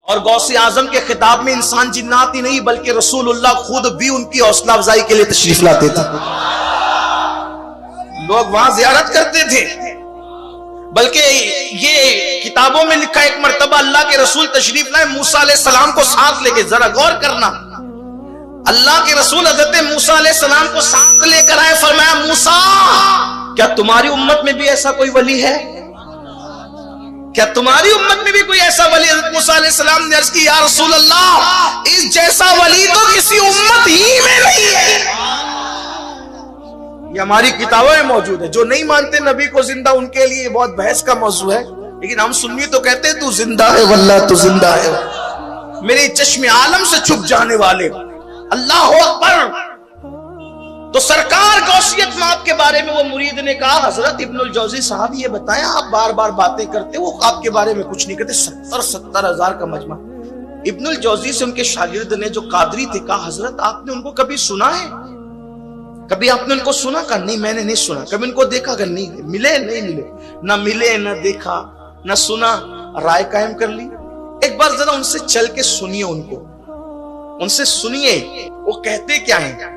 اور غوث اعظم کے خطاب میں انسان جنات ہی نہیں بلکہ رسول اللہ خود بھی ان کی حوصلہ افزائی کے لیے تشریف لاتے تھے. لوگ وہاں زیارت کرتے تھے. بلکہ یہ کتابوں میں لکھا ایک مرتبہ اللہ کے رسول تشریف لائے موسیٰ علیہ السلام کو ساتھ لے کے. ذرا غور کرنا, اللہ کے رسول حضرت موسیٰ علیہ السلام کو ساتھ لے کر آئے, فرمایا موسیٰ کیا تمہاری امت میں بھی ایسا کوئی ولی ہے؟ کیا تمہاری امت میں بھی کوئی ایسا ولی؟ حضرت موسیٰ علیہ السلام نے عرض کی یا رسول اللہ اس جیسا ولی تو کسی امت ہی میں نہیں ہے. یہ ہماری کتابوں میں موجود ہے. جو نہیں مانتے نبی کو زندہ ان کے لیے بہت بحث کا موضوع ہے, لیکن ہم سنی تو کہتے ہیں تو زندہ ہے واللہ تو زندہ ہے, میرے چشم عالم سے چھپ جانے والے. اللہ اکبر. تو سرکار غوثیت ماب کے بارے میں وہ مرید نے کہا حضرت ابن الجوزی صاحب یہ بتائیں آپ بار بار باتیں کرتے وہ آپ کے بارے میں کچھ نہیں کہتے. 70,000 کا مجمع. ابن الجوزی سے ان کے شاگرد نے جو قادری تھے کہا حضرت آپ نے ان کو کبھی سنا ہے؟ کبھی آپ نے ان کو سنا؟ کہا نہیں میں نے نہیں سنا. کبھی ان کو دیکھا؟ کہا نہیں. ملے؟ نہیں ملے. نہ ملے نہ دیکھا نہ سنا, رائے قائم کر لی. ایک بار ذرا ان سے چل کے سنیے, ان سے سنیے وہ کہتے کیا ہیں.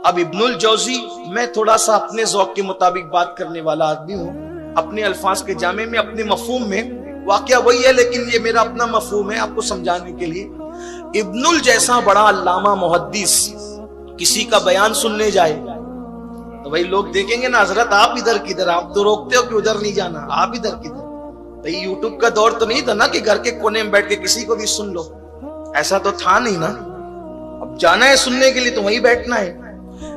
اب ابن الجوزی, میں تھوڑا سا اپنے ذوق کے مطابق بات کرنے والا آدمی ہوں, اپنے الفاظ کے جامع میں اپنے مفہوم میں, واقعہ وہی ہے لیکن یہ میرا اپنا مفہوم ہے آپ کو سمجھانے کے لیے. ابن الجیسا بڑا علامہ محدث کسی کا بیان سننے جائے تو وہی لوگ دیکھیں گے نا حضرت آپ ادھر کدھر, آپ تو روکتے ہو کہ ادھر نہیں جانا, آپ ادھر کدھر. تو یہ یوٹیوب کا دور تو نہیں تھا نا کہ گھر کے کونے میں بیٹھ کے کسی کو بھی سن لو, ایسا تو تھا نہیں نا. اب جانا ہے سننے کے لیے تو وہی بیٹھنا ہے.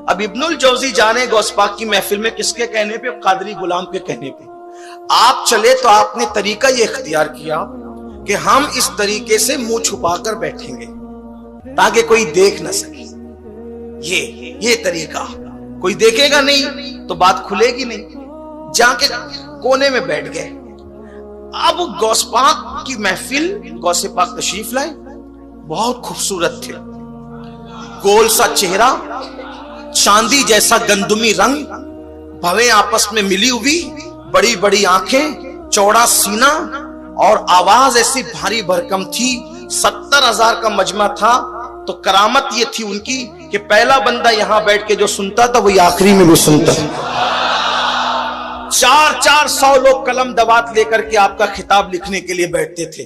اب ابن الجوزی جانے غوث پاک کی محفل میں کس کے کہنے پہ؟ قادری غلام کے کہنے پہ. آپ چلے تو آپ نے طریقہ یہ اختیار کیا کہ ہم اس طریقے سے منہ چھپا کر بیٹھیں گے تاکہ کوئی دیکھ نہ سکے. یہ طریقہ, کوئی دیکھے گا نہیں تو بات کھلے گی نہیں. جا کے کونے میں بیٹھ گئے. اب غوث پاک کی محفل, غوث پاک تشریف لائے, بہت خوبصورت تھے. گول سا چہرہ, چاندی جیسا گندمی رنگ, بھویں آپس میں ملی ہوئی, بڑی بڑی آنکھیں, چوڑا سینہ, اور آواز ایسی بھاری بھرکم تھی. 70,000 کا مجمع تھا. تو کرامت یہ تھی ان کی کہ پہلا بندہ یہاں بیٹھ کے جو سنتا تھا وہی آخری میں بھی سنتا تھا. 400 لوگ قلم دوات لے کر کے آپ کا خطاب لکھنے کے لیے بیٹھتے تھے.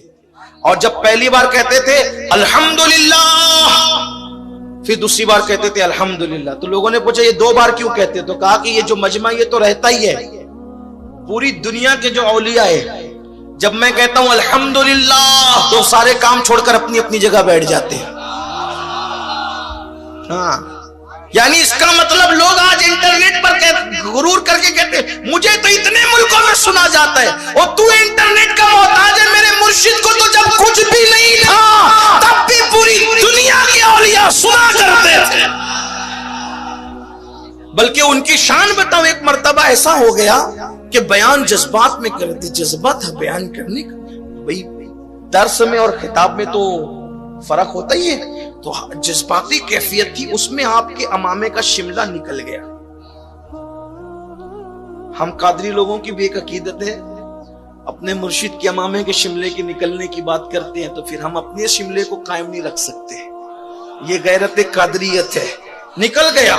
اور جب پہلی بار کہتے تھے الحمدللہ, پھر دوسری بار کہتے تھے الحمدللہ. تو لوگوں نے پوچھا یہ 2 بار کیوں کہتے؟ تو کہا کہ یہ جو مجمع یہ تو رہتا ہی ہے. پوری دنیا کے جو اولیاء ہے جب میں کہتا ہوں الحمدللہ تو سارے کام چھوڑ کر اپنی اپنی جگہ بیٹھ جاتے ہیں. ہاں یعنی اس کا مطلب لوگ آج انٹرنیٹ پر غرور کر کے کہتے ہیں مجھے تو اتنے ملکوں میں سنا جاتا ہے, اور تو انٹرنیٹ کا محتاج ہے. میرے مرشد کو تو جب کچھ بھی نہیں تھا تب بھی پوری دنیا کے اولیاء سنا کرتے تھے. بلکہ ان کی شان بتاؤں, ایک مرتبہ ایسا ہو گیا کہ بیان جذبات میں کرتے. جذبہ تھا بیان کرنے کا. بھئی درس میں اور خطاب میں تو فرق ہوتا ہی ہے. تو جذباتی کیفیت تھی اس میں. آپ کے امامے کا شملہ نکل گیا. ہم قادری لوگوں کی بھی ایک عقیدت ہے, اپنے مرشد کے امامے کے شملے کے نکلنے کی بات کرتے ہیں تو پھر ہم اپنے شملے کو قائم نہیں رکھ سکتے. یہ غیرت قادریت ہے. نکل گیا.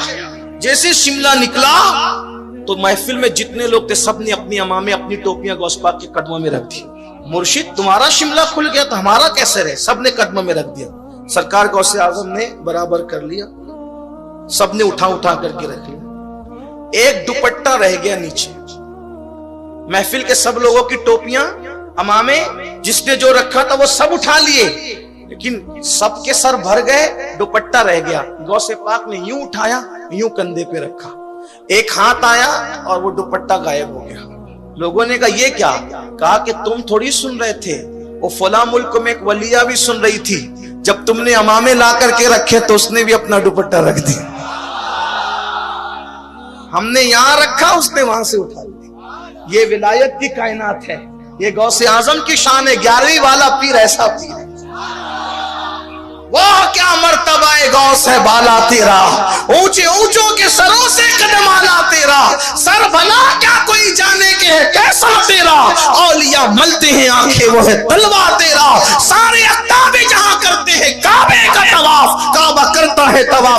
جیسے شملہ نکلا تو محفل میں جتنے لوگ تھے سب نے اپنی امامے, اپنی ٹوپیاں غوث پاک کے قدموں میں رکھ دی. مرشد تمہارا شملہ کھل گیا تو ہمارا کیسے رہے؟ سب نے قدموں میں رکھ دیا. سرکار غوث اعظم نے برابر کر لیا, سب نے اٹھا کر کے رکھ لیا. ایک دوپٹہ رہ گیا نیچے. محفل کے سب لوگوں کی ٹوپیاں, امامے, جس نے جو رکھا تھا وہ سب اٹھا لیے, لیکن سب کے سر بھر گئے, دوپٹہ رہ گیا. غوث پاک نے یوں اٹھایا, یوں کندھے پہ رکھا, ایک ہاتھ آیا اور وہ دوپٹہ غائب ہو گیا. لوگوں نے کہا یہ کیا؟ کہا کہ تم تھوڑی سن رہے تھے, وہ فلاں ملک میں ایک ولیہ بھی سن رہی تھی. جب تم نے امامے لا کر کے رکھے تو اس نے بھی اپنا دوپٹہ رکھ دیا. ہم نے یہاں رکھا, اس نے وہاں سے اٹھا لیا. یہ ولایت کی کائنات ہے, یہ غوث اعظم کی شان ہے. 11ویں والا پیر ایسا پیر ہے. وہ کیا مرتبہ غوث ہے بالا تیرا, اونچے اونچوں کے سروں سے قدم آلا تیرا. سر بنا کیا کوئی جانے کے ہے کیسا تیرا, اولیاء ملتے ہیں آنکھیں وہ ہے تلوا تیرا. سارے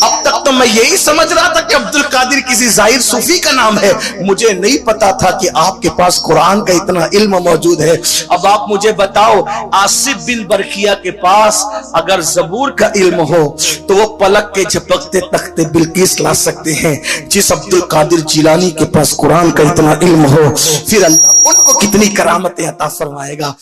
اب تک تو میں یہی سمجھ رہا تھا کہ عبد القادر کسی ظاہر صوفی کا نام ہے، مجھے نہیں پتا تھا کہ آپ کے پاس قرآن کا اتنا علم موجود ہے۔ اب آپ مجھے بتاؤ، آصف بن برکیہ کے پاس اگر زبور کا علم ہو تو وہ پلک کے جھپکتے تخت بلقیس لا سکتے ہیں، جس عبد القادر جیلانی کے پاس قرآن کا اتنا علم ہو، پھر اللہ ان کو کتنی کرامتیں عطا فرمائے گا۔